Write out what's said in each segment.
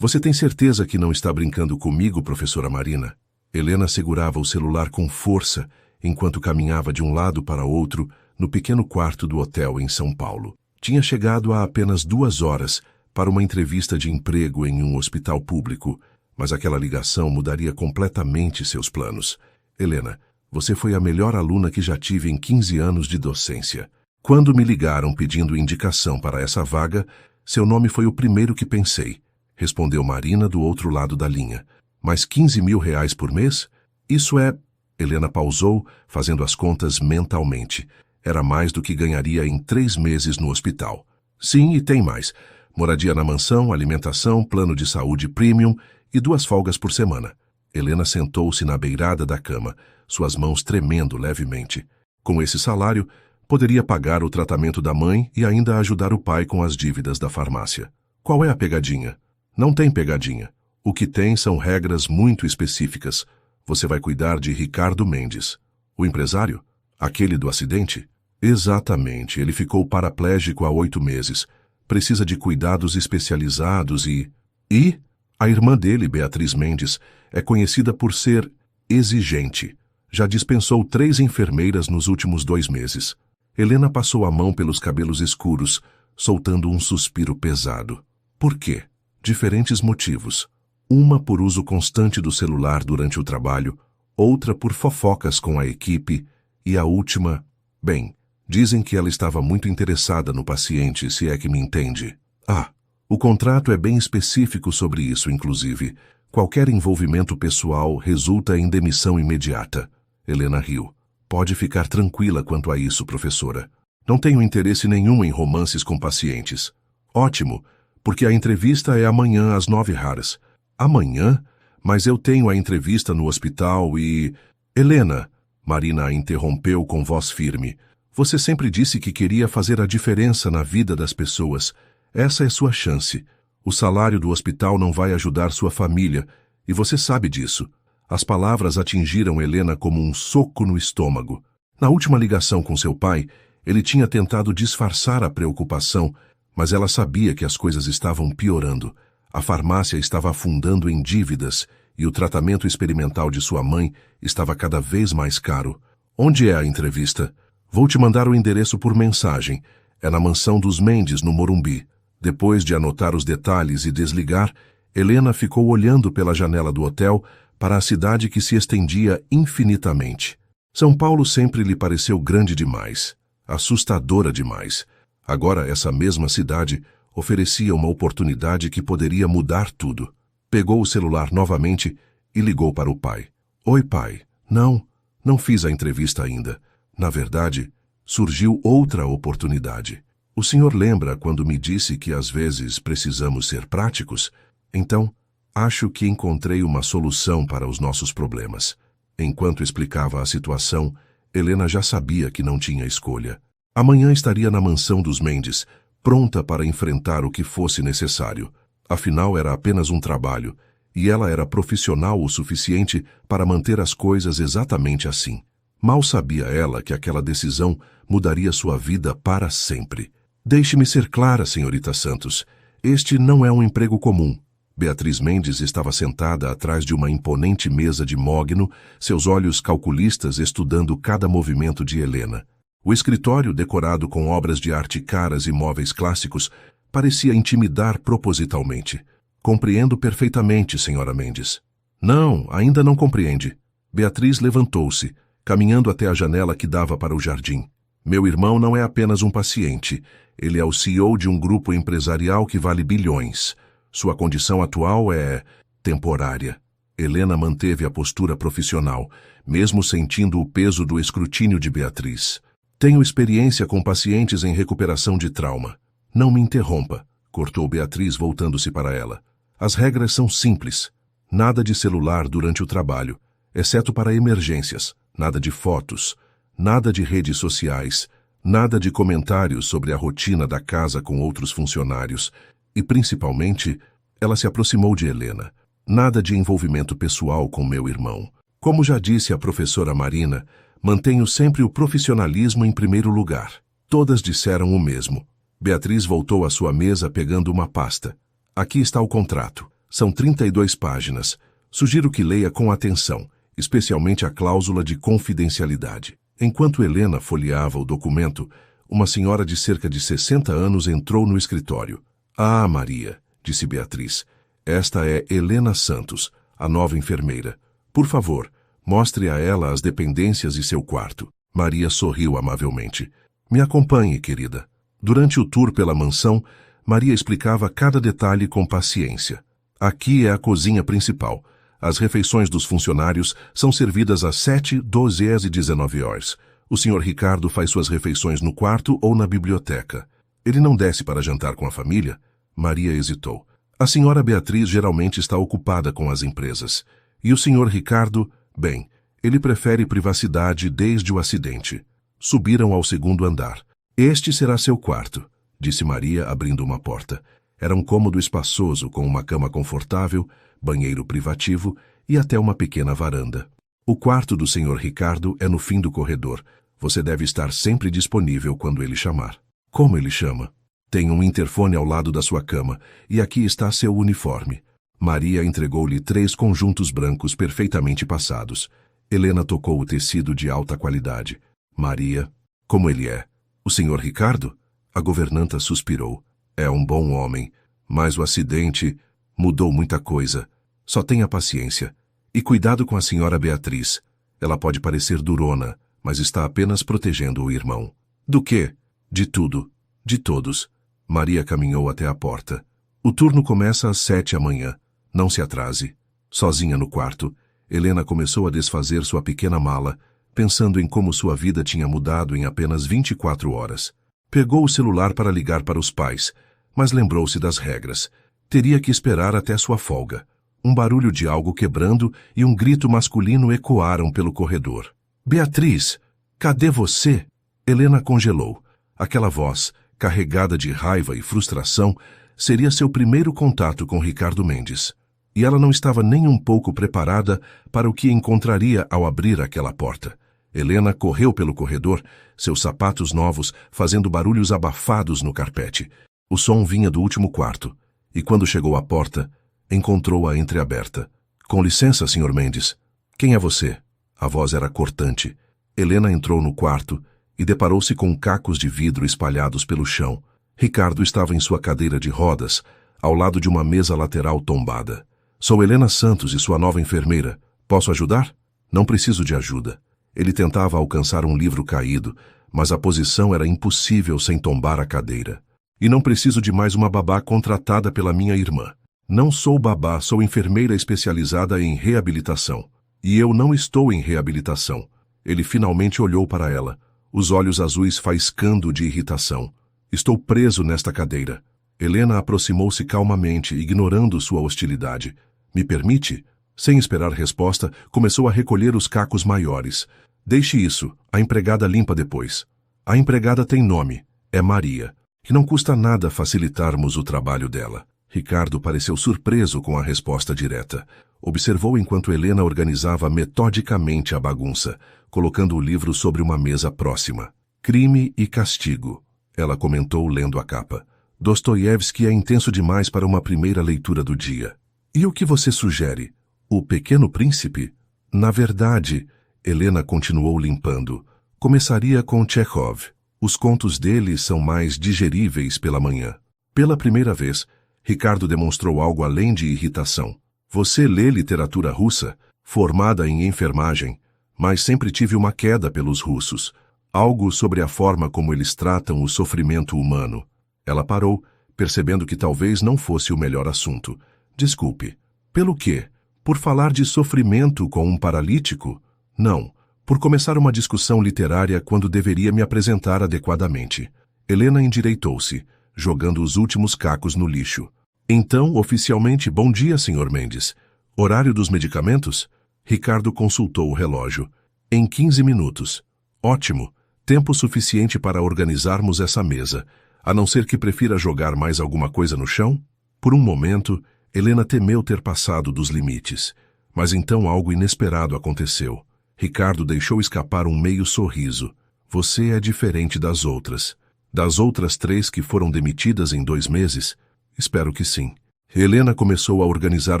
Você tem certeza que não está brincando comigo, professora Marina? Helena segurava o celular com força enquanto caminhava de um lado para outro no pequeno quarto do hotel em São Paulo. Tinha chegado há apenas 2 horas para uma entrevista de emprego em um hospital público, mas aquela ligação mudaria completamente seus planos. Helena, você foi a melhor aluna que já tive em 15 anos de docência. Quando me ligaram pedindo indicação para essa vaga, seu nome foi o primeiro que pensei, respondeu Marina do outro lado da linha. Mas 15 mil reais por mês? Isso é... Helena pausou, fazendo as contas mentalmente. Era mais do que ganharia em 3 meses no hospital. Sim, e tem mais. Moradia na mansão, alimentação, plano de saúde premium e 2 folgas por semana. Helena sentou-se na beirada da cama, suas mãos tremendo levemente. Com esse salário, poderia pagar o tratamento da mãe e ainda ajudar o pai com as dívidas da farmácia. Qual é a pegadinha? Não tem pegadinha. O que tem são regras muito específicas. Você vai cuidar de Ricardo Mendes. O empresário? Aquele do acidente? Exatamente. Ele ficou paraplégico há 8 meses. Precisa de cuidados especializados e... E? A irmã dele, Beatriz Mendes, é conhecida por ser exigente. Já dispensou 3 enfermeiras nos últimos 2 meses. Helena passou a mão pelos cabelos escuros, soltando um suspiro pesado. Por quê? Diferentes motivos. Uma por uso constante do celular durante o trabalho, outra por fofocas com a equipe e a última... Bem, dizem que ela estava muito interessada no paciente, se é que me entende. Ah, o contrato é bem específico sobre isso, inclusive. Qualquer envolvimento pessoal resulta em demissão imediata. Helena riu. Pode ficar tranquila quanto a isso, professora. Não tenho interesse nenhum em romances com pacientes. Ótimo, porque a entrevista é amanhã às 9h. Amanhã? Mas eu tenho a entrevista no hospital e... Helena, Marina a interrompeu com voz firme. Você sempre disse que queria fazer a diferença na vida das pessoas. Essa é sua chance. O salário do hospital não vai ajudar sua família, e você sabe disso. As palavras atingiram Helena como um soco no estômago. Na última ligação com seu pai, ele tinha tentado disfarçar a preocupação, mas ela sabia que as coisas estavam piorando. A farmácia estava afundando em dívidas e o tratamento experimental de sua mãe estava cada vez mais caro. Onde é a entrevista? Vou te mandar o endereço por mensagem. É na mansão dos Mendes, no Morumbi. Depois de anotar os detalhes e desligar, Helena ficou olhando pela janela do hotel para a cidade que se estendia infinitamente. São Paulo sempre lhe pareceu grande demais, assustadora demais. Agora essa mesma cidade oferecia uma oportunidade que poderia mudar tudo. Pegou o celular novamente e ligou para o pai. Oi, pai. Não fiz a entrevista ainda. Na verdade, surgiu outra oportunidade. O senhor lembra quando me disse que às vezes precisamos ser práticos? Então, acho que encontrei uma solução para os nossos problemas. Enquanto explicava a situação, Helena já sabia que não tinha escolha. Amanhã estaria na mansão dos Mendes, pronta para enfrentar o que fosse necessário. Afinal, era apenas um trabalho, e ela era profissional o suficiente para manter as coisas exatamente assim. Mal sabia ela que aquela decisão mudaria sua vida para sempre. Deixe-me ser clara, senhorita Santos. Este não é um emprego comum. Beatriz Mendes estava sentada atrás de uma imponente mesa de mogno, seus olhos calculistas estudando cada movimento de Helena. O escritório, decorado com obras de arte caras e móveis clássicos, parecia intimidar propositalmente. Compreendo perfeitamente, senhora Mendes. Não, ainda não compreende. Beatriz levantou-se, caminhando até a janela que dava para o jardim. Meu irmão não é apenas um paciente. Ele é o CEO de um grupo empresarial que vale bilhões. Sua condição atual é temporária. Helena manteve a postura profissional, mesmo sentindo o peso do escrutínio de Beatriz. Tenho experiência com pacientes em recuperação de trauma. Não me interrompa, cortou Beatriz voltando-se para ela. As regras são simples. Nada de celular durante o trabalho, exceto para emergências. Nada de fotos. Nada de redes sociais. Nada de comentários sobre a rotina da casa com outros funcionários. E, principalmente, ela se aproximou de Helena. Nada de envolvimento pessoal com meu irmão. Como já disse a professora Marina, mantenho sempre o profissionalismo em primeiro lugar. Todas disseram o mesmo. Beatriz voltou à sua mesa pegando uma pasta. Aqui está o contrato. São 32 páginas. Sugiro que leia com atenção, especialmente a cláusula de confidencialidade. Enquanto Helena folheava o documento, uma senhora de cerca de 60 anos entrou no escritório. Ah, Maria, disse Beatriz. Esta é Helena Santos, a nova enfermeira. Por favor, mostre a ela as dependências e seu quarto. Maria sorriu amavelmente. Me acompanhe, querida. Durante o tour pela mansão, Maria explicava cada detalhe com paciência. Aqui é a cozinha principal. As refeições dos funcionários são servidas às 7, 12 e 19 horas. O Sr. Ricardo faz suas refeições no quarto ou na biblioteca. Ele não desce para jantar com a família? Maria hesitou. A senhora Beatriz geralmente está ocupada com as empresas. E o Sr. Ricardo, bem, ele prefere privacidade desde o acidente. Subiram ao segundo andar. Este será seu quarto, disse Maria, abrindo uma porta. Era um cômodo espaçoso com uma cama confortável, banheiro privativo e até uma pequena varanda. O quarto do Sr. Ricardo é no fim do corredor. Você deve estar sempre disponível quando ele chamar. Como ele chama? Tem um interfone ao lado da sua cama e aqui está seu uniforme. Maria entregou-lhe 3 conjuntos brancos perfeitamente passados. Helena tocou o tecido de alta qualidade. Maria, como ele é? O Sr. Ricardo? A governanta suspirou. É um bom homem, mas o acidente mudou muita coisa. Só tenha paciência. E cuidado com a senhora Beatriz. Ela pode parecer durona, mas está apenas protegendo o irmão. Do quê? De tudo. De todos. Maria caminhou até a porta. O turno começa às 7 amanhã. Não se atrase. Sozinha no quarto, Helena começou a desfazer sua pequena mala, pensando em como sua vida tinha mudado em apenas 24 horas. Pegou o celular para ligar para os pais, mas lembrou-se das regras. Teria que esperar até sua folga. Um barulho de algo quebrando e um grito masculino ecoaram pelo corredor. Beatriz, cadê você? Helena congelou. Aquela voz, carregada de raiva e frustração, seria seu primeiro contato com Ricardo Mendes. E ela não estava nem um pouco preparada para o que encontraria ao abrir aquela porta. Helena correu pelo corredor, seus sapatos novos fazendo barulhos abafados no carpete. O som vinha do último quarto, e quando chegou à porta, encontrou-a entreaberta. Com licença, Sr. Mendes. Quem é você? A voz era cortante. Helena entrou no quarto e deparou-se com cacos de vidro espalhados pelo chão. Ricardo estava em sua cadeira de rodas, ao lado de uma mesa lateral tombada. Sou Helena Santos e sua nova enfermeira. Posso ajudar? Não preciso de ajuda. Ele tentava alcançar um livro caído, mas a posição era impossível sem tombar a cadeira. E não preciso de mais uma babá contratada pela minha irmã. Não sou babá, sou enfermeira especializada em reabilitação. E eu não estou em reabilitação. Ele finalmente olhou para ela, os olhos azuis faiscando de irritação. Estou preso nesta cadeira. Helena aproximou-se calmamente, ignorando sua hostilidade. Me permite? Sem esperar resposta, começou a recolher os cacos maiores. Deixe isso, a empregada limpa depois. A empregada tem nome, é Maria, que não custa nada facilitarmos o trabalho dela. Ricardo pareceu surpreso com a resposta direta. Observou enquanto Helena organizava metodicamente a bagunça, colocando o livro sobre uma mesa próxima. Crime e Castigo, ela comentou lendo a capa. Dostoiévski é intenso demais para uma primeira leitura do dia. E o que você sugere? O Pequeno Príncipe? Na verdade, Helena continuou limpando. Começaria com Tchekhov. Os contos dele são mais digeríveis pela manhã. Pela primeira vez, Ricardo demonstrou algo além de irritação. Você lê literatura russa, formada em enfermagem, mas sempre tive uma queda pelos russos. Algo sobre a forma como eles tratam o sofrimento humano. Ela parou, percebendo que talvez não fosse o melhor assunto. Desculpe. Pelo quê? Por falar de sofrimento com um paralítico? Não. Por começar uma discussão literária quando deveria me apresentar adequadamente. Helena endireitou-se, jogando os últimos cacos no lixo. Então, oficialmente, bom dia, Sr. Mendes. Horário dos medicamentos? Ricardo consultou o relógio. Em 15 minutos. Ótimo. Tempo suficiente para organizarmos essa mesa, a não ser que prefira jogar mais alguma coisa no chão? Por um momento, Helena temeu ter passado dos limites. Mas então algo inesperado aconteceu. Ricardo deixou escapar um meio sorriso. Você é diferente das outras. Das outras 3 que foram demitidas em 2 meses? Espero que sim. Helena começou a organizar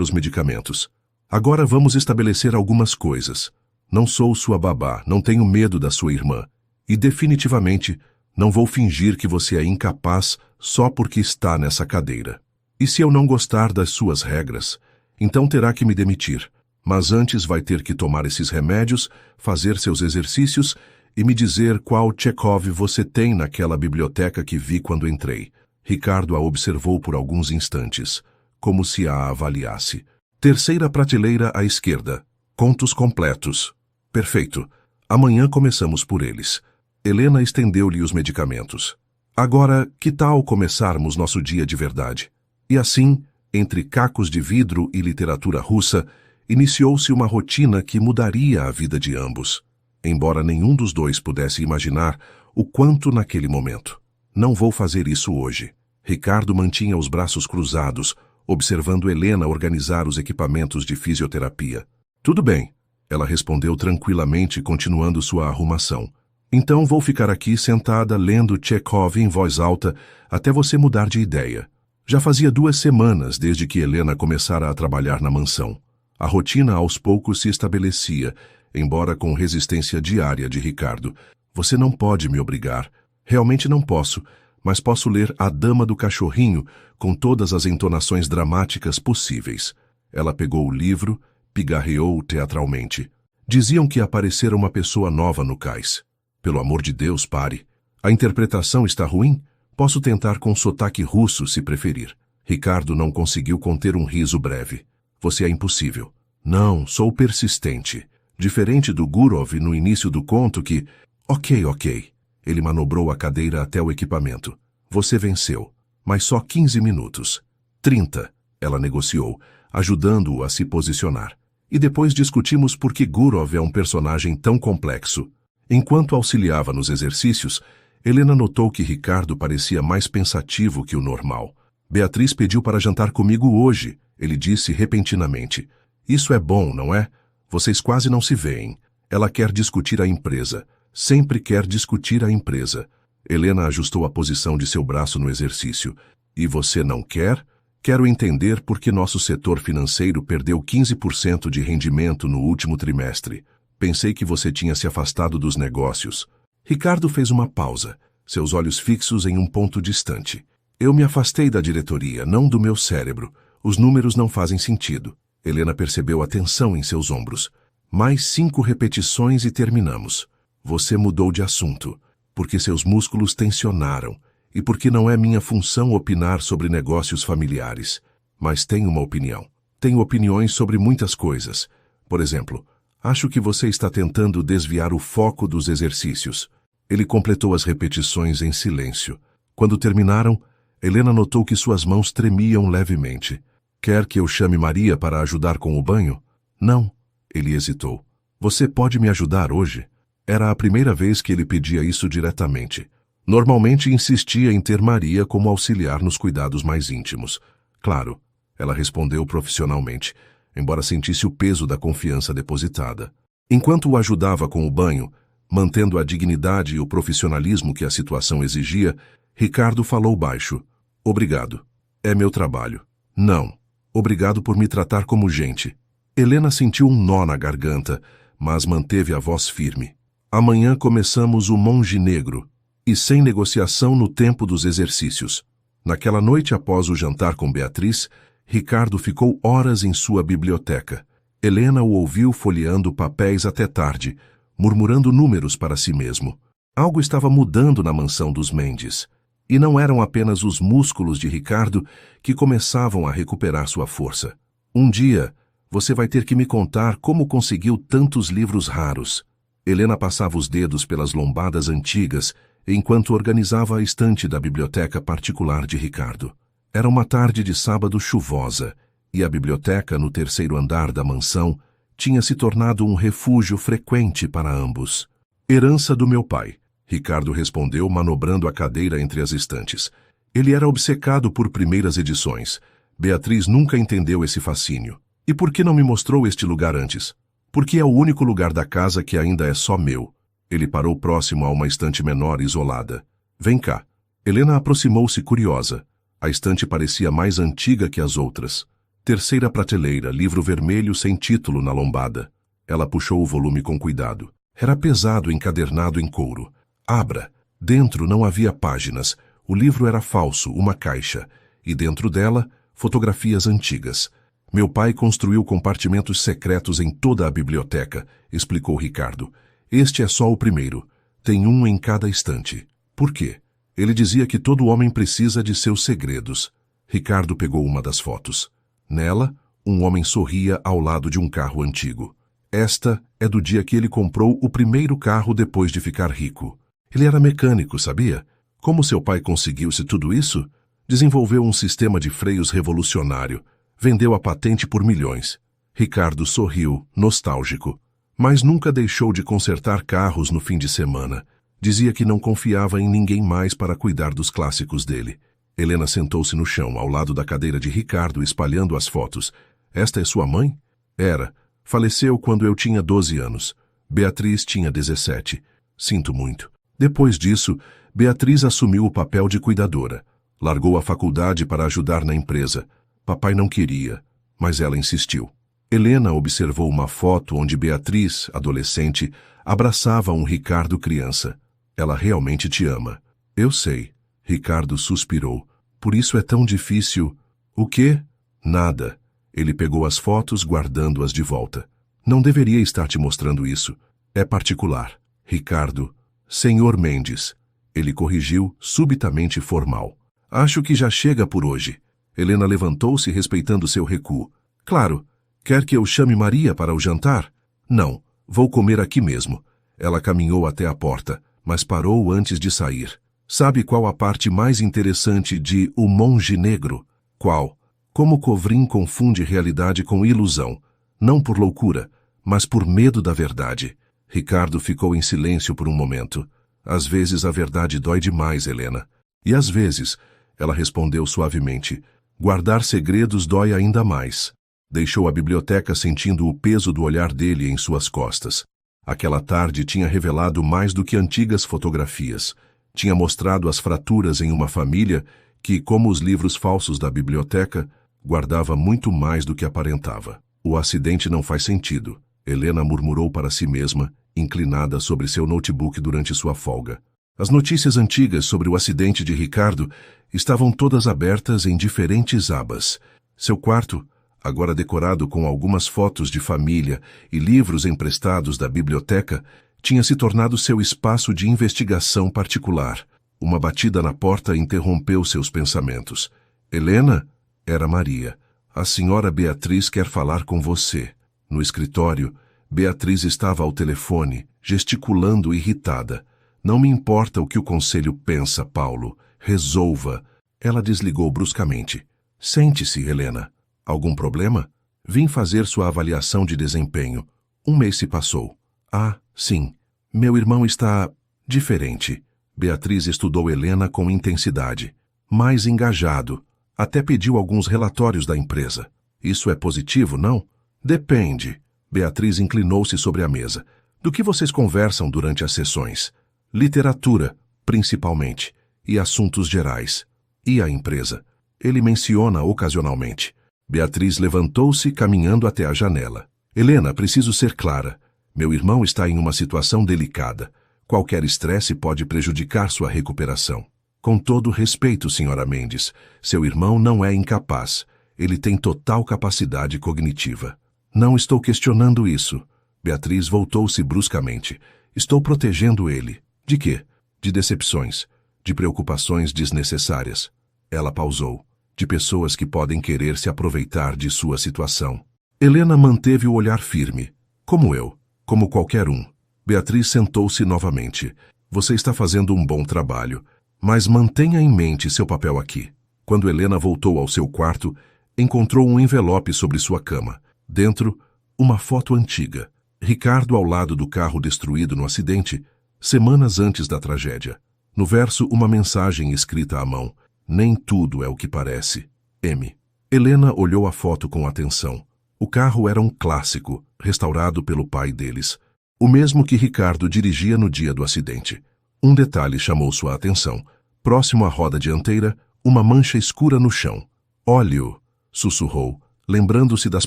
os medicamentos. Agora vamos estabelecer algumas coisas. Não sou sua babá, não tenho medo da sua irmã. E definitivamente não vou fingir que você é incapaz só porque está nessa cadeira. E se eu não gostar das suas regras, então terá que me demitir. Mas antes vai ter que tomar esses remédios, fazer seus exercícios e me dizer qual Chekhov você tem naquela biblioteca que vi quando entrei. Ricardo a observou por alguns instantes, como se a avaliasse. Terceira prateleira à esquerda. Contos completos. Perfeito. Amanhã começamos por eles. Helena estendeu-lhe os medicamentos. Agora, que tal começarmos nosso dia de verdade? E assim, entre cacos de vidro e literatura russa, iniciou-se uma rotina que mudaria a vida de ambos, embora nenhum dos dois pudesse imaginar o quanto naquele momento. Não vou fazer isso hoje. Ricardo mantinha os braços cruzados, observando Helena organizar os equipamentos de fisioterapia. Tudo bem, ela respondeu tranquilamente, continuando sua arrumação. Então vou ficar aqui sentada lendo Chekhov em voz alta até você mudar de ideia. Já fazia 2 semanas desde que Helena começara a trabalhar na mansão. A rotina aos poucos se estabelecia, embora com resistência diária de Ricardo. Você não pode me obrigar. Realmente não posso, mas posso ler A Dama do Cachorrinho com todas as entonações dramáticas possíveis. Ela pegou o livro, pigarreou teatralmente. Diziam que aparecera uma pessoa nova no cais. Pelo amor de Deus, pare. A interpretação está ruim? Posso tentar com sotaque russo, se preferir. Ricardo não conseguiu conter um riso breve. Você é impossível. Não, sou persistente. Diferente do Gurov no início do conto que... Ok. Ele manobrou a cadeira até o equipamento. Você venceu. Mas só 15 minutos. 30, ela negociou, ajudando-o a se posicionar. E depois discutimos por que Gurov é um personagem tão complexo. Enquanto auxiliava nos exercícios, Helena notou que Ricardo parecia mais pensativo que o normal. Beatriz pediu para jantar comigo hoje, ele disse repentinamente. Isso é bom, não é? Vocês quase não se veem. Ela quer discutir a empresa. Sempre quer discutir a empresa. Helena ajustou a posição de seu braço no exercício. E você não quer? Quero entender por que nosso setor financeiro perdeu 15% de rendimento no último trimestre. Pensei que você tinha se afastado dos negócios. Ricardo fez uma pausa, seus olhos fixos em um ponto distante. Eu me afastei da diretoria, não do meu cérebro. Os números não fazem sentido. Helena percebeu a tensão em seus ombros. Mais 5 repetições e terminamos. Você mudou de assunto, porque seus músculos tensionaram e porque não é minha função opinar sobre negócios familiares. Mas tenho uma opinião. Tenho opiniões sobre muitas coisas. Por exemplo, acho que você está tentando desviar o foco dos exercícios. Ele completou as repetições em silêncio. Quando terminaram, Helena notou que suas mãos tremiam levemente. Quer que eu chame Maria para ajudar com o banho? Não, ele hesitou. Você pode me ajudar hoje? Era a primeira vez que ele pedia isso diretamente. Normalmente insistia em ter Maria como auxiliar nos cuidados mais íntimos. Claro, ela respondeu profissionalmente, embora sentisse o peso da confiança depositada. Enquanto o ajudava com o banho, mantendo a dignidade e o profissionalismo que a situação exigia, Ricardo falou baixo. Obrigado. É meu trabalho. Não. Obrigado por me tratar como gente. Helena sentiu um nó na garganta, mas manteve a voz firme. Amanhã começamos o Monge Negro, e sem negociação no tempo dos exercícios. Naquela noite após o jantar com Beatriz, Ricardo ficou horas em sua biblioteca. Helena o ouviu folheando papéis até tarde, murmurando números para si mesmo. Algo estava mudando na mansão dos Mendes. E não eram apenas os músculos de Ricardo que começavam a recuperar sua força. Um dia, você vai ter que me contar como conseguiu tantos livros raros. Helena passava os dedos pelas lombadas antigas enquanto organizava a estante da biblioteca particular de Ricardo. Era uma tarde de sábado chuvosa, e a biblioteca no 3º andar da mansão tinha se tornado um refúgio frequente para ambos. Herança do meu pai, Ricardo respondeu, manobrando a cadeira entre as estantes. Ele era obcecado por primeiras edições. Beatriz nunca entendeu esse fascínio. E por que não me mostrou este lugar antes? Porque é o único lugar da casa que ainda é só meu. Ele parou próximo a uma estante menor isolada. Vem cá. Helena aproximou-se curiosa. A estante parecia mais antiga que as outras. Terceira prateleira, livro vermelho sem título na lombada. Ela puxou o volume com cuidado. Era pesado, encadernado em couro. Abra. Dentro não havia páginas. O livro era falso, uma caixa. E dentro dela, fotografias antigas. Meu pai construiu compartimentos secretos em toda a biblioteca, explicou Ricardo. Este é só o primeiro. Tem um em cada estante. Por quê? Ele dizia que todo homem precisa de seus segredos. Ricardo pegou uma das fotos. Nela, um homem sorria ao lado de um carro antigo. Esta é do dia que ele comprou o primeiro carro depois de ficar rico. Ele era mecânico, sabia? Como seu pai conseguiu-se tudo isso? Desenvolveu um sistema de freios revolucionário. Vendeu a patente por milhões. Ricardo sorriu, nostálgico. Mas nunca deixou de consertar carros no fim de semana. Dizia que não confiava em ninguém mais para cuidar dos clássicos dele. Helena sentou-se no chão, ao lado da cadeira de Ricardo, espalhando as fotos. Esta é sua mãe? Era. Faleceu quando eu tinha 12 anos. Beatriz tinha 17. Sinto muito. Depois disso, Beatriz assumiu o papel de cuidadora. Largou a faculdade para ajudar na empresa. Papai não queria, mas ela insistiu. Helena observou uma foto onde Beatriz, adolescente, abraçava um Ricardo criança. Ela realmente te ama. Eu sei. Ricardo suspirou. Por isso é tão difícil. O quê? Nada. Ele pegou as fotos, guardando-as de volta. Não deveria estar te mostrando isso. É particular. Ricardo. Senhor Mendes. Ele corrigiu, subitamente formal. Acho que já chega por hoje. Helena levantou-se, respeitando seu recuo. Claro. Quer que eu chame Maria para o jantar? Não. Vou comer aqui mesmo. Ela caminhou até a porta, mas parou antes de sair. Sabe qual a parte mais interessante de O Monge Negro? Qual? Como Covrim confunde realidade com ilusão. Não por loucura, mas por medo da verdade. Ricardo ficou em silêncio por um momento. Às vezes a verdade dói demais, Helena. E às vezes, ela respondeu suavemente, guardar segredos dói ainda mais. Deixou a biblioteca sentindo o peso do olhar dele em suas costas. Aquela tarde tinha revelado mais do que antigas fotografias. Tinha mostrado as fraturas em uma família que, como os livros falsos da biblioteca, guardava muito mais do que aparentava. O acidente não faz sentido, Helena murmurou para si mesma, inclinada sobre seu notebook durante sua folga. As notícias antigas sobre o acidente de Ricardo estavam todas abertas em diferentes abas. Seu quarto, agora decorado com algumas fotos de família e livros emprestados da biblioteca, tinha se tornado seu espaço de investigação particular. Uma batida na porta interrompeu seus pensamentos. Helena? Era Maria. A senhora Beatriz quer falar com você. No escritório, Beatriz estava ao telefone, gesticulando irritada. Não me importa o que o conselho pensa, Paulo. Resolva. Ela desligou bruscamente. Sente-se, Helena. Algum problema? Vim fazer sua avaliação de desempenho. 1 mês se passou. Ah, sim. Meu irmão está diferente. Beatriz estudou Helena com intensidade. Mais engajado. Até pediu alguns relatórios da empresa. Isso é positivo, não? Depende. Beatriz inclinou-se sobre a mesa. Do que vocês conversam durante as sessões? Literatura, principalmente, e assuntos gerais. E a empresa? Ele menciona ocasionalmente. Beatriz levantou-se, caminhando até a janela. Helena, preciso ser clara. Meu irmão está em uma situação delicada. Qualquer estresse pode prejudicar sua recuperação. Com todo respeito, senhora Mendes, seu irmão não é incapaz. Ele tem total capacidade cognitiva. Não estou questionando isso. Beatriz voltou-se bruscamente. Estou protegendo ele. De quê? De decepções. De preocupações desnecessárias. Ela pausou. De pessoas que podem querer se aproveitar de sua situação. Helena manteve o olhar firme. Como eu. Como qualquer um. Beatriz sentou-se novamente. Você está fazendo um bom trabalho. Mas mantenha em mente seu papel aqui. Quando Helena voltou ao seu quarto, encontrou um envelope sobre sua cama. Dentro, uma foto antiga. Ricardo ao lado do carro destruído no acidente, semanas antes da tragédia. No verso, uma mensagem escrita à mão. Nem tudo é o que parece. M. Helena olhou a foto com atenção. O carro era um clássico, restaurado pelo pai deles. O mesmo que Ricardo dirigia no dia do acidente. Um detalhe chamou sua atenção. Próximo à roda dianteira, uma mancha escura no chão. Óleo, sussurrou, lembrando-se das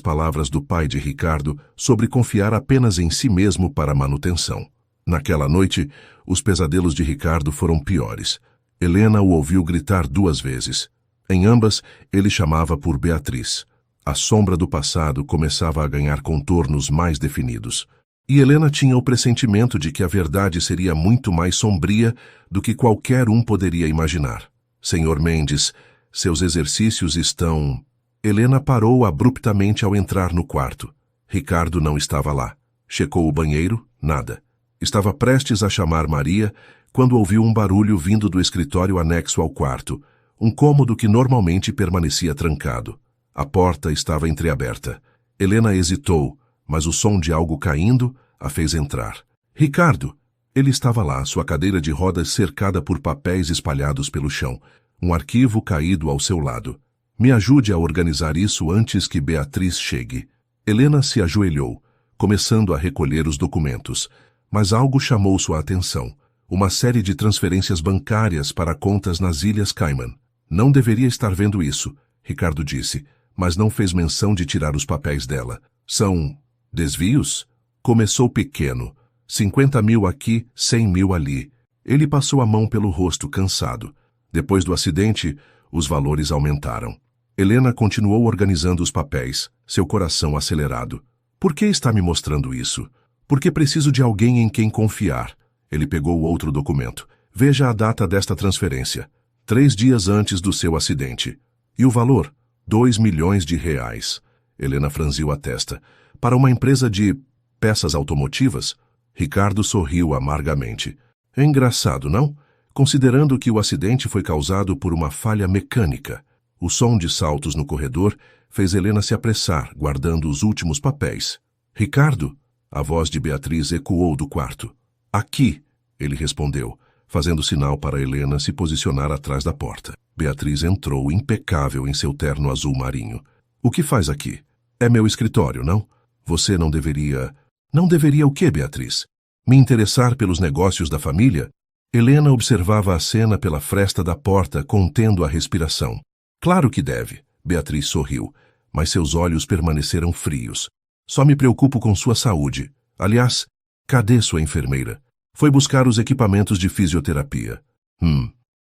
palavras do pai de Ricardo sobre confiar apenas em si mesmo para a manutenção. Naquela noite, os pesadelos de Ricardo foram piores. Helena o ouviu gritar 2 vezes. Em ambas, ele chamava por Beatriz. A sombra do passado começava a ganhar contornos mais definidos. E Helena tinha o pressentimento de que a verdade seria muito mais sombria do que qualquer um poderia imaginar. Senhor Mendes, seus exercícios estão... Helena parou abruptamente ao entrar no quarto. Ricardo não estava lá. Checou o banheiro, nada. Estava prestes a chamar Maria quando ouviu um barulho vindo do escritório anexo ao quarto, um cômodo que normalmente permanecia trancado. A porta estava entreaberta. Helena hesitou, mas o som de algo caindo a fez entrar. Ricardo! Ele estava lá, sua cadeira de rodas cercada por papéis espalhados pelo chão, um arquivo caído ao seu lado. Me ajude a organizar isso antes que Beatriz chegue. Helena se ajoelhou, começando a recolher os documentos, mas algo chamou sua atenção. Uma série de transferências bancárias para contas nas Ilhas Cayman. Não deveria estar vendo isso, Ricardo disse, mas não fez menção de tirar os papéis dela. São desvios? Começou pequeno. 50 mil aqui, 100 mil ali. Ele passou a mão pelo rosto, cansado. Depois do acidente, os valores aumentaram. Helena continuou organizando os papéis, seu coração acelerado. Por que está me mostrando isso? Porque preciso de alguém em quem confiar. Ele pegou outro documento. Veja a data desta transferência. 3 dias antes do seu acidente. E o valor? 2 milhões de reais. Helena franziu a testa. Para uma empresa de peças automotivas? Ricardo sorriu amargamente. É engraçado, não? Considerando que o acidente foi causado por uma falha mecânica. O som de saltos no corredor fez Helena se apressar, guardando os últimos papéis. Ricardo? A voz de Beatriz ecoou do quarto. Aqui, ele respondeu, fazendo sinal para Helena se posicionar atrás da porta. Beatriz entrou impecável em seu terno azul marinho. O que faz aqui? É meu escritório, não? Você não deveria... Não deveria o quê, Beatriz? Me interessar pelos negócios da família? Helena observava a cena pela fresta da porta, contendo a respiração. Claro que deve, Beatriz sorriu, mas seus olhos permaneceram frios. Só me preocupo com sua saúde. Aliás, cadê sua enfermeira? Foi buscar os equipamentos de fisioterapia.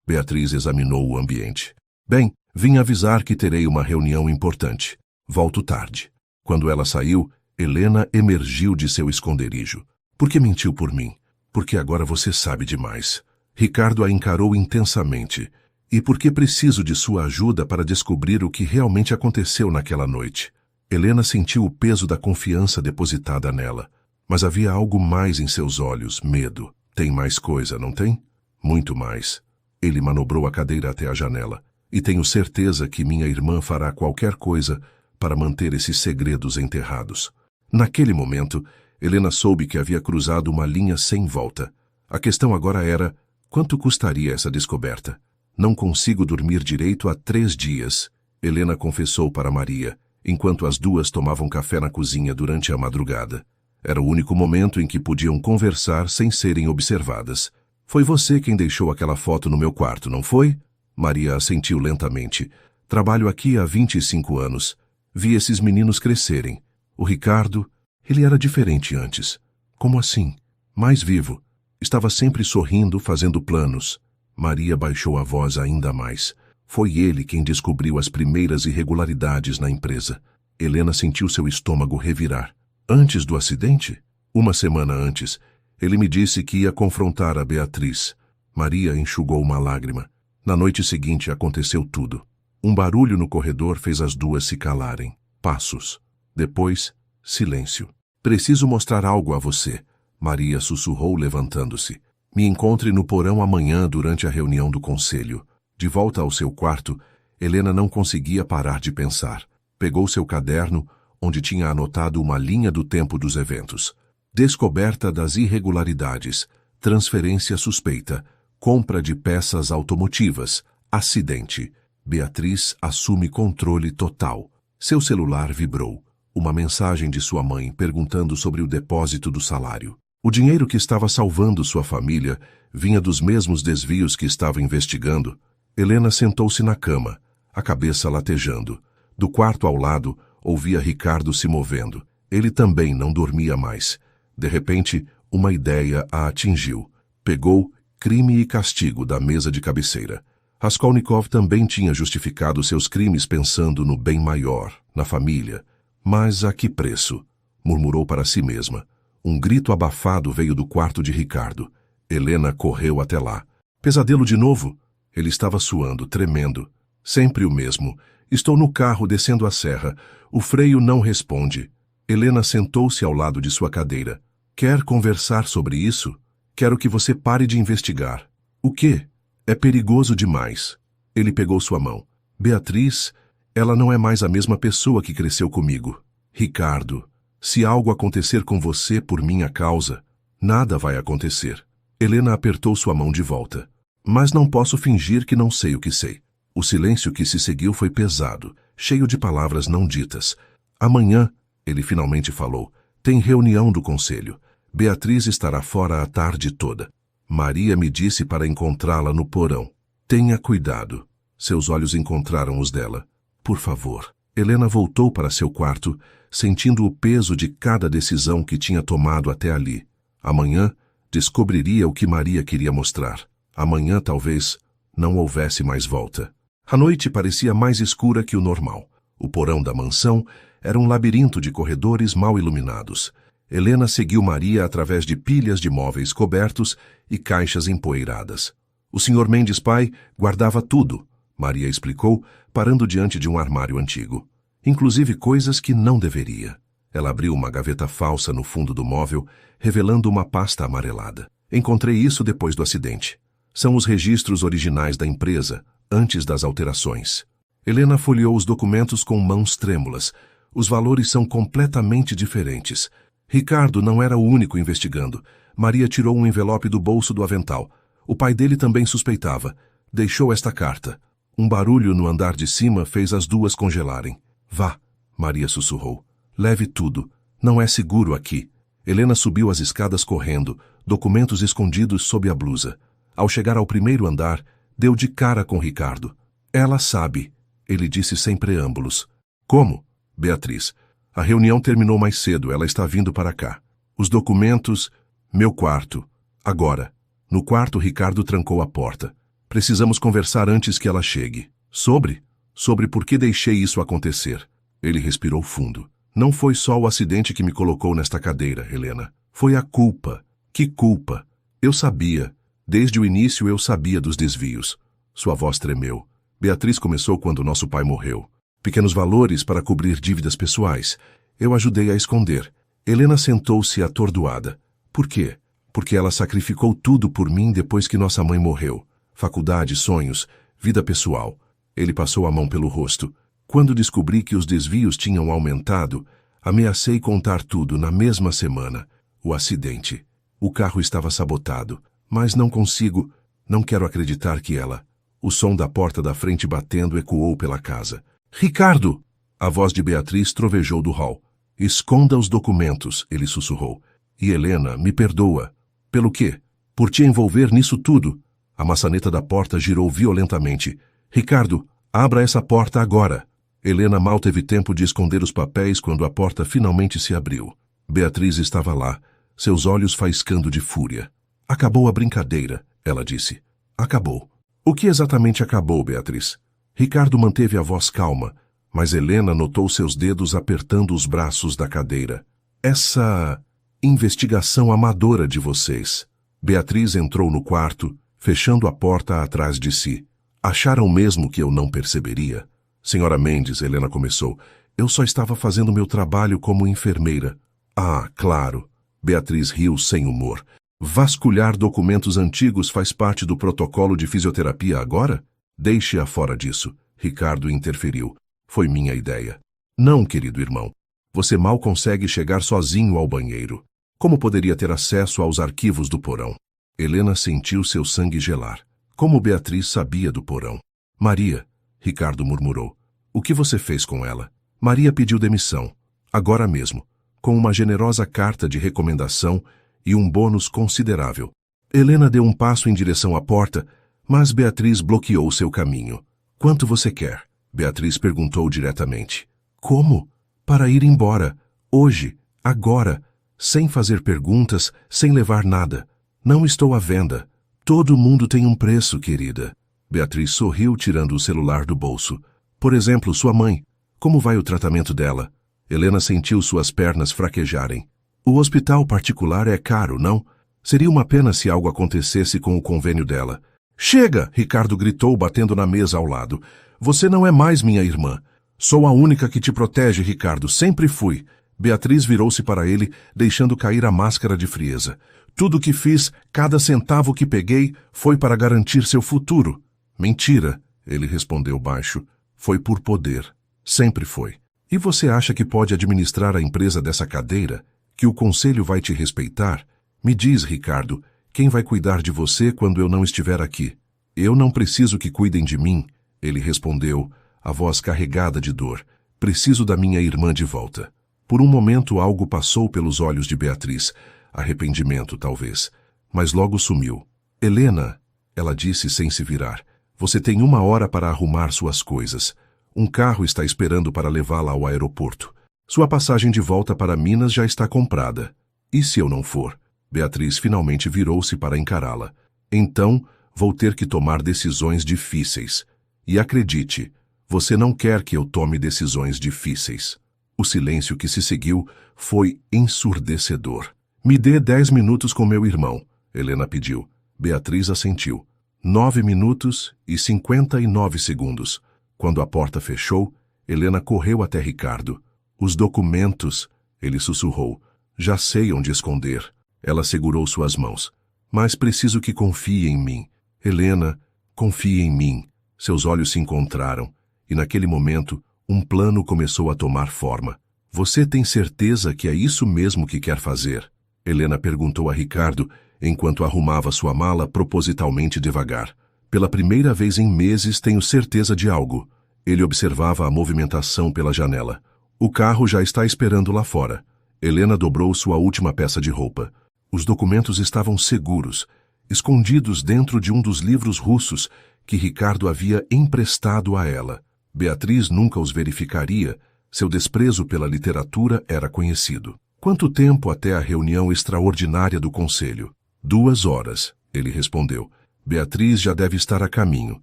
Beatriz examinou o ambiente. Bem, vim avisar que terei uma reunião importante. Volto tarde. Quando ela saiu, Helena emergiu de seu esconderijo. Por que mentiu por mim? Porque agora você sabe demais. Ricardo a encarou intensamente. E porque preciso de sua ajuda para descobrir o que realmente aconteceu naquela noite. Helena sentiu o peso da confiança depositada nela. Mas havia algo mais em seus olhos, medo. Tem mais coisa, não tem? Muito mais. Ele manobrou a cadeira até a janela. E tenho certeza que minha irmã fará qualquer coisa para manter esses segredos enterrados. Naquele momento, Helena soube que havia cruzado uma linha sem volta. A questão agora era, quanto custaria essa descoberta? Não consigo dormir direito há 3 dias, Helena confessou para Maria, enquanto as duas tomavam café na cozinha durante a madrugada. Era o único momento em que podiam conversar sem serem observadas. Foi você quem deixou aquela foto no meu quarto, não foi? Maria assentiu lentamente. Trabalho aqui há 25 anos. Vi esses meninos crescerem. O Ricardo, ele era diferente antes. Como assim? Mais vivo. Estava sempre sorrindo, fazendo planos. Maria baixou a voz ainda mais. Foi ele quem descobriu as primeiras irregularidades na empresa. Helena sentiu seu estômago revirar. Antes do acidente? 1 semana antes, ele me disse que ia confrontar a Beatriz. Maria enxugou uma lágrima. Na noite seguinte aconteceu tudo. Um barulho no corredor fez as duas se calarem. Passos. Depois, silêncio. Preciso mostrar algo a você, Maria sussurrou levantando-se. Me encontre no porão amanhã durante a reunião do conselho. De volta ao seu quarto, Helena não conseguia parar de pensar. Pegou seu caderno, onde tinha anotado uma linha do tempo dos eventos. Descoberta das irregularidades, transferência suspeita, compra de peças automotivas, acidente. Beatriz assume controle total. Seu celular vibrou. Uma mensagem de sua mãe perguntando sobre o depósito do salário. O dinheiro que estava salvando sua família vinha dos mesmos desvios que estava investigando. Helena sentou-se na cama, a cabeça latejando. Do quarto ao lado, ouvia Ricardo se movendo. Ele também não dormia mais. De repente, uma ideia a atingiu. Pegou Crime e Castigo da mesa de cabeceira. Raskolnikov também tinha justificado seus crimes pensando no bem maior, na família. Mas a que preço? Murmurou para si mesma. Um grito abafado veio do quarto de Ricardo. Helena correu até lá. Pesadelo de novo? Ele estava suando, tremendo. Sempre o mesmo. Estou no carro descendo a serra. O freio não responde. Helena sentou-se ao lado de sua cadeira. Quer conversar sobre isso? Quero que você pare de investigar. O quê? É perigoso demais. Ele pegou sua mão. Beatriz, ela não é mais a mesma pessoa que cresceu comigo. Ricardo, se algo acontecer com você por minha causa, nada vai acontecer. Helena apertou sua mão de volta. Mas não posso fingir que não sei o que sei. O silêncio que se seguiu foi pesado, cheio de palavras não ditas. Amanhã, ele finalmente falou, tem reunião do conselho. Beatriz estará fora a tarde toda. Maria me disse para encontrá-la no porão. Tenha cuidado. Seus olhos encontraram os dela. Por favor. Helena voltou para seu quarto, sentindo o peso de cada decisão que tinha tomado até ali. Amanhã, descobriria o que Maria queria mostrar. Amanhã, talvez, não houvesse mais volta. A noite parecia mais escura que o normal. O porão da mansão era um labirinto de corredores mal iluminados. Helena seguiu Maria através de pilhas de móveis cobertos e caixas empoeiradas. O Sr. Mendes pai guardava tudo, Maria explicou, parando diante de um armário antigo. Inclusive coisas que não deveria. Ela abriu uma gaveta falsa no fundo do móvel, revelando uma pasta amarelada. Encontrei isso depois do acidente. São os registros originais da empresa, antes das alterações. Helena folheou os documentos com mãos trêmulas. Os valores são completamente diferentes. Ricardo não era o único investigando. Maria tirou um envelope do bolso do avental. O pai dele também suspeitava. Deixou esta carta. Um barulho no andar de cima fez as duas congelarem. Vá, Maria sussurrou. Leve tudo. Não é seguro aqui. Helena subiu as escadas correndo, documentos escondidos sob a blusa. Ao chegar ao primeiro andar, deu de cara com Ricardo. Ela sabe, ele disse sem preâmbulos. Como? Beatriz. A reunião terminou mais cedo, ela está vindo para cá. Os documentos... Meu quarto. Agora. No quarto, Ricardo trancou a porta. Precisamos conversar antes que ela chegue. Sobre? Sobre por que deixei isso acontecer. Ele respirou fundo. Não foi só o acidente que me colocou nesta cadeira, Helena. Foi a culpa. Que culpa? Eu sabia. Desde o início eu sabia dos desvios. Sua voz tremeu. Beatriz começou quando nosso pai morreu. Pequenos valores para cobrir dívidas pessoais. Eu ajudei a esconder. Helena sentou-se atordoada. Por quê? Porque ela sacrificou tudo por mim depois que nossa mãe morreu. Faculdade, sonhos, vida pessoal. Ele passou a mão pelo rosto. Quando descobri que os desvios tinham aumentado, ameacei contar tudo na mesma semana. O acidente. O carro estava sabotado. Mas não consigo, não quero acreditar que ela... O som da porta da frente batendo ecoou pela casa. Ricardo! A voz de Beatriz trovejou do hall. Esconda os documentos, ele sussurrou. E Helena, me perdoa. Pelo quê? Por te envolver nisso tudo. A maçaneta da porta girou violentamente. Ricardo, abra essa porta agora. Helena mal teve tempo de esconder os papéis quando a porta finalmente se abriu. Beatriz estava lá, seus olhos faiscando de fúria. Acabou a brincadeira, ela disse. Acabou. O que exatamente acabou, Beatriz? Ricardo manteve a voz calma, mas Helena notou seus dedos apertando os braços da cadeira. Essa investigação amadora de vocês. Beatriz entrou no quarto, fechando a porta atrás de si. Acharam mesmo que eu não perceberia? Senhora Mendes, Helena começou. Eu só estava fazendo meu trabalho como enfermeira. Ah, claro. Beatriz riu sem humor. Vasculhar documentos antigos faz parte do protocolo de fisioterapia agora? Deixe-a fora disso. Ricardo interferiu. Foi minha ideia. Não, querido irmão. Você mal consegue chegar sozinho ao banheiro. Como poderia ter acesso aos arquivos do porão? Helena sentiu seu sangue gelar. Como Beatriz sabia do porão? Maria, Ricardo murmurou. O que você fez com ela? Maria pediu demissão. Agora mesmo. Com uma generosa carta de recomendação e um bônus considerável. Helena deu um passo em direção à porta, Mas Beatriz bloqueou seu caminho. Quanto você quer? Beatriz perguntou diretamente. Como? Para ir embora. Hoje. Agora. Sem fazer perguntas, sem levar nada. Não estou à venda. Todo mundo tem um preço, querida. Beatriz sorriu tirando o celular do bolso. Por exemplo, sua mãe. Como vai o tratamento dela? Helena sentiu suas pernas fraquejarem. O hospital particular é caro, não? Seria uma pena se algo acontecesse com o convênio dela. Chega! Ricardo gritou, batendo na mesa ao lado. Você não é mais minha irmã. Sou a única que te protege, Ricardo. Sempre fui. Beatriz virou-se para ele, deixando cair a máscara de frieza. Tudo o que fiz, cada centavo que peguei, foi para garantir seu futuro. Mentira, ele respondeu baixo. Foi por poder. Sempre foi. E você acha que pode administrar a empresa dessa cadeira? Que o conselho vai te respeitar? Me diz, Ricardo, quem vai cuidar de você quando eu não estiver aqui? Eu não preciso que cuidem de mim, ele respondeu, a voz carregada de dor. Preciso da minha irmã de volta. Por um momento algo passou pelos olhos de Beatriz. Arrependimento, talvez. Mas logo sumiu. Helena, ela disse sem se virar, você tem 1 hora para arrumar suas coisas. Um carro está esperando para levá-la ao aeroporto. Sua passagem de volta para Minas já está comprada. E se eu não for? Beatriz finalmente virou-se para encará-la. Então, vou ter que tomar decisões difíceis. E acredite, você não quer que eu tome decisões difíceis. O silêncio que se seguiu foi ensurdecedor. Me dê 10 minutos com meu irmão, Helena pediu. Beatriz assentiu. 9 minutos e 59 segundos. Quando a porta fechou, Helena correu até Ricardo. Os documentos, ele sussurrou. Já sei onde esconder. Ela segurou suas mãos. Mas preciso que confie em mim. Helena, confie em mim. Seus olhos se encontraram, e naquele momento, um plano começou a tomar forma. Você tem certeza que é isso mesmo que quer fazer? Helena perguntou a Ricardo, enquanto arrumava sua mala propositalmente devagar. Pela primeira vez em meses tenho certeza de algo. Ele observava a movimentação pela janela. O carro já está esperando lá fora. Helena dobrou sua última peça de roupa. Os documentos estavam seguros, escondidos dentro de um dos livros russos que Ricardo havia emprestado a ela. Beatriz nunca os verificaria, seu desprezo pela literatura era conhecido. Quanto tempo até a reunião extraordinária do conselho? 2 horas, ele respondeu. Beatriz já deve estar a caminho.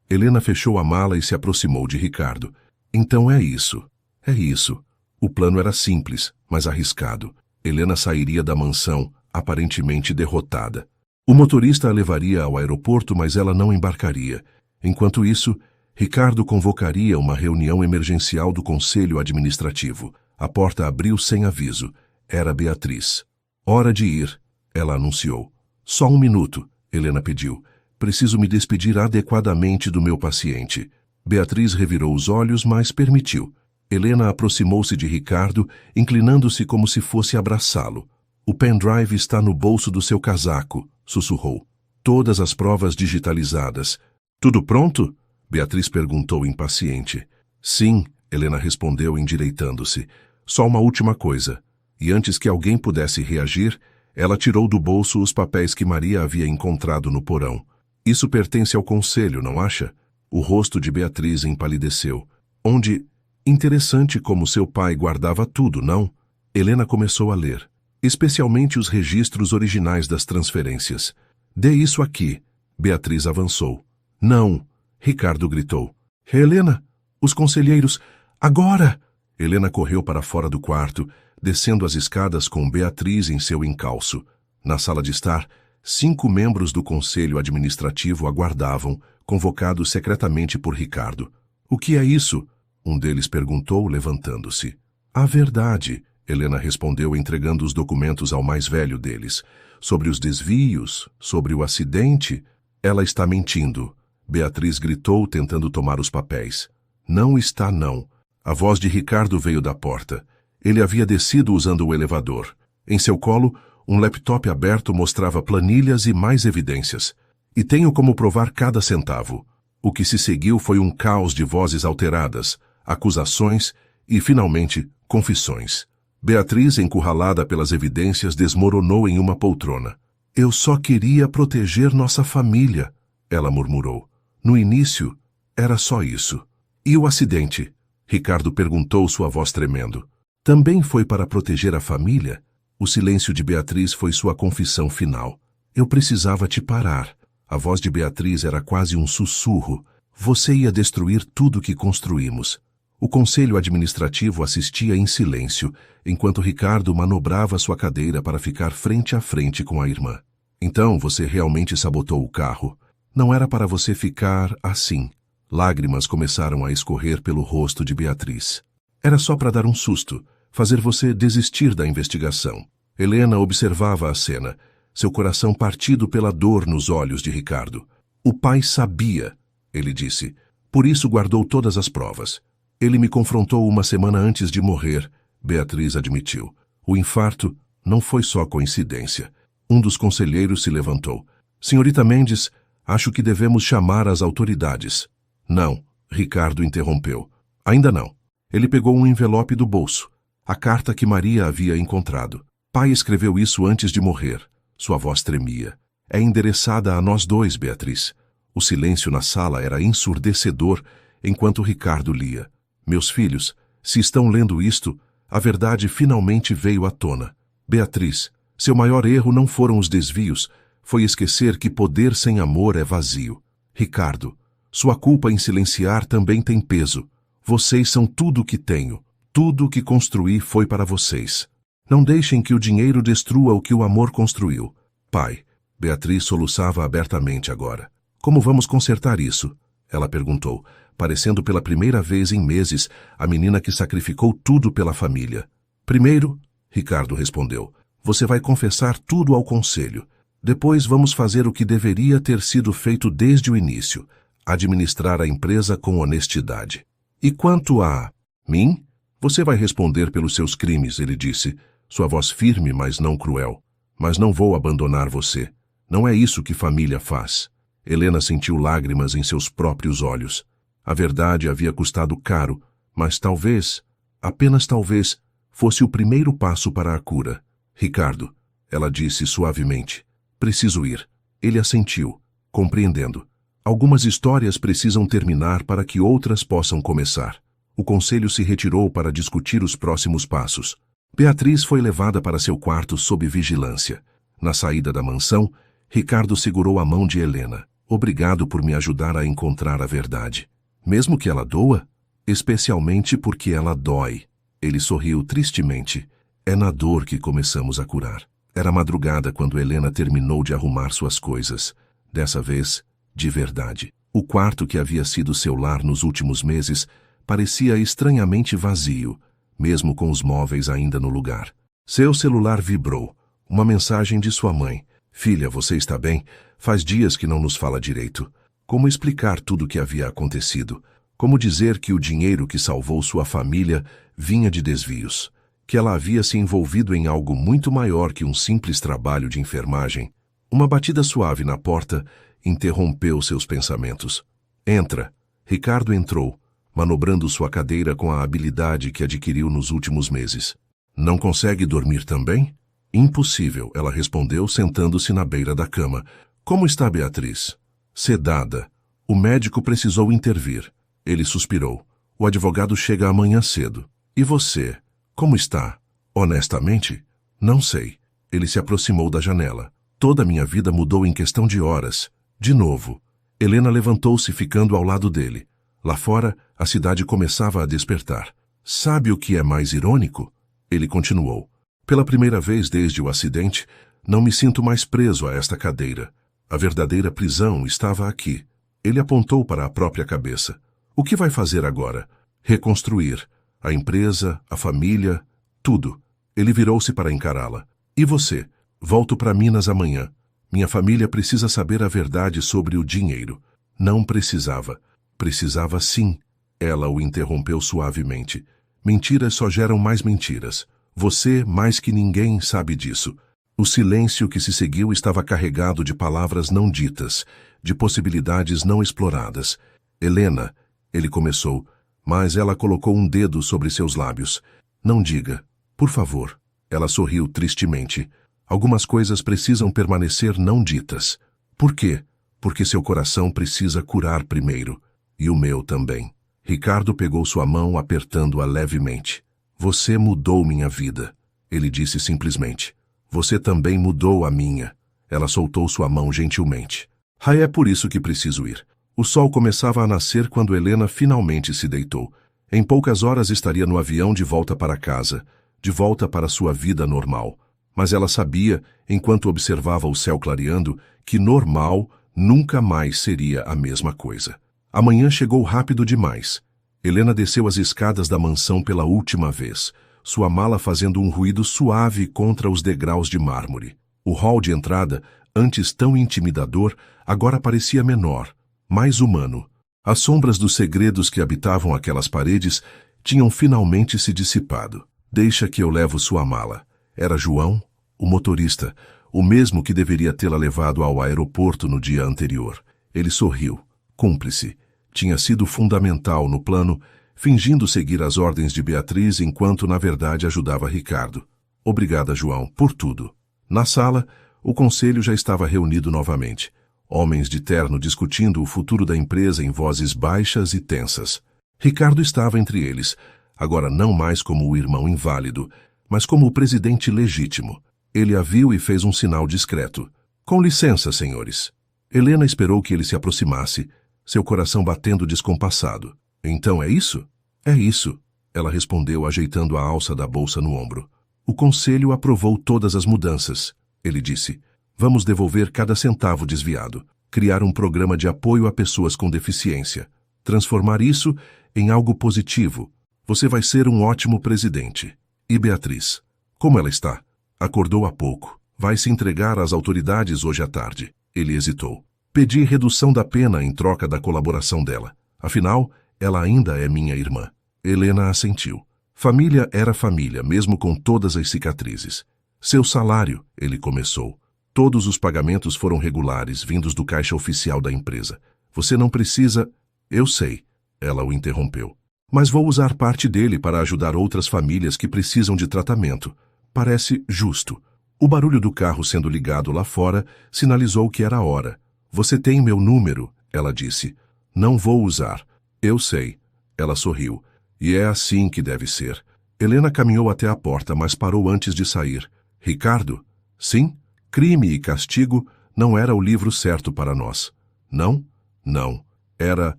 Helena fechou a mala e se aproximou de Ricardo. Então é isso. É isso. O plano era simples, mas arriscado. Helena sairia da mansão, aparentemente derrotada. O motorista a levaria ao aeroporto, mas ela não embarcaria. Enquanto isso, Ricardo convocaria uma reunião emergencial do Conselho Administrativo. A porta abriu sem aviso. Era Beatriz. Hora de ir, ela anunciou. Só 1 minuto, Helena pediu. Preciso me despedir adequadamente do meu paciente. Beatriz revirou os olhos, mas permitiu. Helena aproximou-se de Ricardo, inclinando-se como se fosse abraçá-lo. O pendrive está no bolso do seu casaco, sussurrou. Todas as provas digitalizadas. Tudo pronto? Beatriz perguntou impaciente. Sim, Helena respondeu endireitando-se. Só uma última coisa. E antes que alguém pudesse reagir, ela tirou do bolso os papéis que Maria havia encontrado no porão. Isso pertence ao conselho, não acha? O rosto de Beatriz empalideceu. Onde... Interessante como seu pai guardava tudo, não? Helena começou a ler, especialmente os registros originais das transferências. Dê isso aqui. Beatriz avançou. Não! Ricardo gritou. Helena! Os conselheiros! Agora! Helena correu para fora do quarto, descendo as escadas com Beatriz em seu encalço. Na sala de estar, 5 membros do Conselho Administrativo aguardavam, convocados secretamente por Ricardo. O que é isso? Um deles perguntou, levantando-se. A verdade, Helena respondeu, entregando os documentos ao mais velho deles. Sobre os desvios, sobre o acidente. Ela está mentindo. Beatriz gritou, tentando tomar os papéis. Não está, não. A voz de Ricardo veio da porta. Ele havia descido usando o elevador. Em seu colo, um laptop aberto mostrava planilhas e mais evidências. E tenho como provar cada centavo. O que se seguiu foi um caos de vozes alteradas, acusações e, finalmente, confissões. Beatriz, encurralada pelas evidências, desmoronou em uma poltrona. Eu só queria proteger nossa família. ela murmurou. No início, era só isso. E o acidente? Ricardo perguntou, sua voz tremendo. Também foi para proteger a família? O silêncio de Beatriz foi sua confissão final. Eu precisava te parar. A voz de Beatriz era quase um sussurro. Você ia destruir tudo que construímos. O conselho administrativo assistia em silêncio, enquanto Ricardo manobrava sua cadeira para ficar frente a frente com a irmã. Então você realmente sabotou o carro. Não era para você ficar assim. Lágrimas começaram a escorrer pelo rosto de Beatriz. Era só para dar um susto, fazer você desistir da investigação. Helena observava a cena, seu coração partido pela dor nos olhos de Ricardo. O pai sabia, ele disse. Por isso guardou todas as provas. Ele me confrontou uma semana antes de morrer, Beatriz admitiu. O infarto não foi só coincidência. Um dos conselheiros se levantou. Senhorita Mendes, acho que devemos chamar as autoridades. Não, Ricardo interrompeu. Ainda não. Ele pegou um envelope do bolso. A carta que Maria havia encontrado. Pai escreveu isso antes de morrer. Sua voz tremia. É endereçada a nós dois, Beatriz. O silêncio na sala era ensurdecedor enquanto Ricardo lia. Meus filhos, se estão lendo isto, a verdade finalmente veio à tona. Beatriz, seu maior erro não foram os desvios, foi esquecer que poder sem amor é vazio. Ricardo, sua culpa em silenciar também tem peso. Vocês são tudo o que tenho. Tudo o que construí foi para vocês. Não deixem que o dinheiro destrua o que o amor construiu. Pai, Beatriz soluçava abertamente agora. Como vamos consertar isso? Ela perguntou, parecendo pela primeira vez em meses a menina que sacrificou tudo pela família. Primeiro, Ricardo respondeu, você vai confessar tudo ao conselho. Depois vamos fazer o que deveria ter sido feito desde o início, administrar a empresa com honestidade. E quanto a mim? Você vai responder pelos seus crimes, ele disse, sua voz firme, mas não cruel. Mas não vou abandonar você. Não é isso que família faz. Helena sentiu lágrimas em seus próprios olhos. A verdade havia custado caro, mas talvez, apenas talvez, fosse o primeiro passo para a cura. Ricardo, ela disse suavemente, preciso ir. Ele assentiu, compreendendo. Algumas histórias precisam terminar para que outras possam começar. O conselho se retirou para discutir os próximos passos. Beatriz foi levada para seu quarto sob vigilância. Na saída da mansão, Ricardo segurou a mão de Helena. Obrigado por me ajudar a encontrar a verdade. Mesmo que ela doa? Especialmente porque ela dói. Ele sorriu tristemente. É na dor que começamos a curar. Era madrugada quando Helena terminou de arrumar suas coisas. Dessa vez, de verdade. O quarto que havia sido seu lar nos últimos meses parecia estranhamente vazio, mesmo com os móveis ainda no lugar. Seu celular vibrou. Uma mensagem de sua mãe. Filha, você está bem? Faz dias que não nos fala direito. Como explicar tudo o que havia acontecido? Como dizer que o dinheiro que salvou sua família vinha de desvios? Que ela havia se envolvido em algo muito maior que um simples trabalho de enfermagem? Uma batida suave na porta interrompeu seus pensamentos. Entra. Ricardo entrou, manobrando sua cadeira com a habilidade que adquiriu nos últimos meses. Não consegue dormir também? Impossível, ela respondeu, sentando-se na beira da cama. Como está Beatriz? Sedada. O médico precisou intervir. Ele suspirou. O advogado chega amanhã cedo. E você? Como está? Honestamente? Não sei. Ele se aproximou da janela. Toda a minha vida mudou em questão de horas. De novo. Helena levantou-se, ficando ao lado dele. Lá fora, a cidade começava a despertar. Sabe o que é mais irônico? Ele continuou. Pela primeira vez desde o acidente, não me sinto mais preso a esta cadeira. A verdadeira prisão estava aqui. Ele apontou para a própria cabeça. O que vai fazer agora? Reconstruir. A empresa, a família, tudo. Ele virou-se para encará-la. E você? Volto para Minas amanhã. Minha família precisa saber a verdade sobre o dinheiro. Não precisava. Precisava sim. Ela o interrompeu suavemente. Mentiras só geram mais mentiras. Você, mais que ninguém, sabe disso. O silêncio que se seguiu estava carregado de palavras não ditas, de possibilidades não exploradas. Helena, ele começou, mas ela colocou um dedo sobre seus lábios. Não diga, por favor. Ela sorriu tristemente. Algumas coisas precisam permanecer não ditas. Por quê? porque seu coração precisa curar primeiro, e o meu também. Ricardo pegou sua mão, apertando-a levemente. Você mudou minha vida, ele disse simplesmente. Você também mudou a minha. Ela soltou sua mão gentilmente. É por isso que preciso ir. O sol começava a nascer quando Helena finalmente se deitou. Em poucas horas estaria no avião de volta para casa, de volta para sua vida normal. Mas ela sabia, enquanto observava o céu clareando, que normal nunca mais seria a mesma coisa. A manhã chegou rápido demais. Helena desceu as escadas da mansão pela última vez, sua mala fazendo um ruído suave contra os degraus de mármore. O hall de entrada, antes tão intimidador, agora parecia menor, mais humano. As sombras dos segredos que habitavam aquelas paredes tinham finalmente se dissipado. Deixa que eu levo sua mala. Era João, o motorista, o mesmo que deveria tê-la levado ao aeroporto no dia anterior. Ele sorriu, cúmplice. Tinha sido fundamental no plano, fingindo seguir as ordens de Beatriz enquanto na verdade ajudava Ricardo. Obrigada, João, por tudo. Na sala, o conselho já estava reunido novamente. Homens de terno discutindo o futuro da empresa em vozes baixas e tensas. Ricardo estava entre eles, agora não mais como o irmão inválido, mas como o presidente legítimo. Ele a viu e fez um sinal discreto. Com licença, senhores. Helena esperou que ele se aproximasse, seu coração batendo descompassado. Então é isso? É isso, ela respondeu ajeitando a alça da bolsa no ombro. O conselho aprovou todas as mudanças, ele disse. Vamos devolver cada centavo desviado, criar um programa de apoio a pessoas com deficiência, transformar isso em algo positivo. Você vai ser um ótimo presidente. E Beatriz? Como ela está? Acordou há pouco. Vai se entregar às autoridades hoje à tarde. Ele hesitou. Pedi redução da pena em troca da colaboração dela. Afinal, ela ainda é minha irmã. Helena assentiu. Família era família, mesmo com todas as cicatrizes. Seu salário, ele começou. Todos os pagamentos foram regulares, vindos do caixa oficial da empresa. Você não precisa... Eu sei, ela o interrompeu. Mas vou usar parte dele para ajudar outras famílias que precisam de tratamento. Parece justo. O barulho do carro sendo ligado lá fora sinalizou que era a hora. Você tem meu número, ela disse. Não vou usar. Eu sei. Ela sorriu. E é assim que deve ser. Helena caminhou até a porta, mas parou antes de sair. Ricardo? Sim? Crime e Castigo não era o livro certo para nós. Não? Não. Era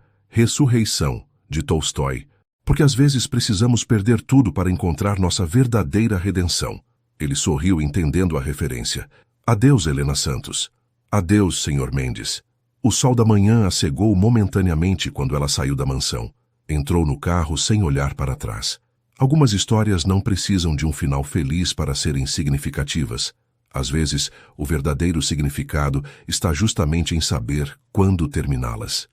Ressurreição, de Tolstói. Porque às vezes precisamos perder tudo para encontrar nossa verdadeira redenção. Ele sorriu, entendendo a referência. Adeus, Helena Santos. Adeus, Sr. Mendes. O sol da manhã a cegou momentaneamente quando ela saiu da mansão. Entrou no carro sem olhar para trás. Algumas histórias não precisam de um final feliz para serem significativas. Às vezes, o verdadeiro significado está justamente em saber quando terminá-las.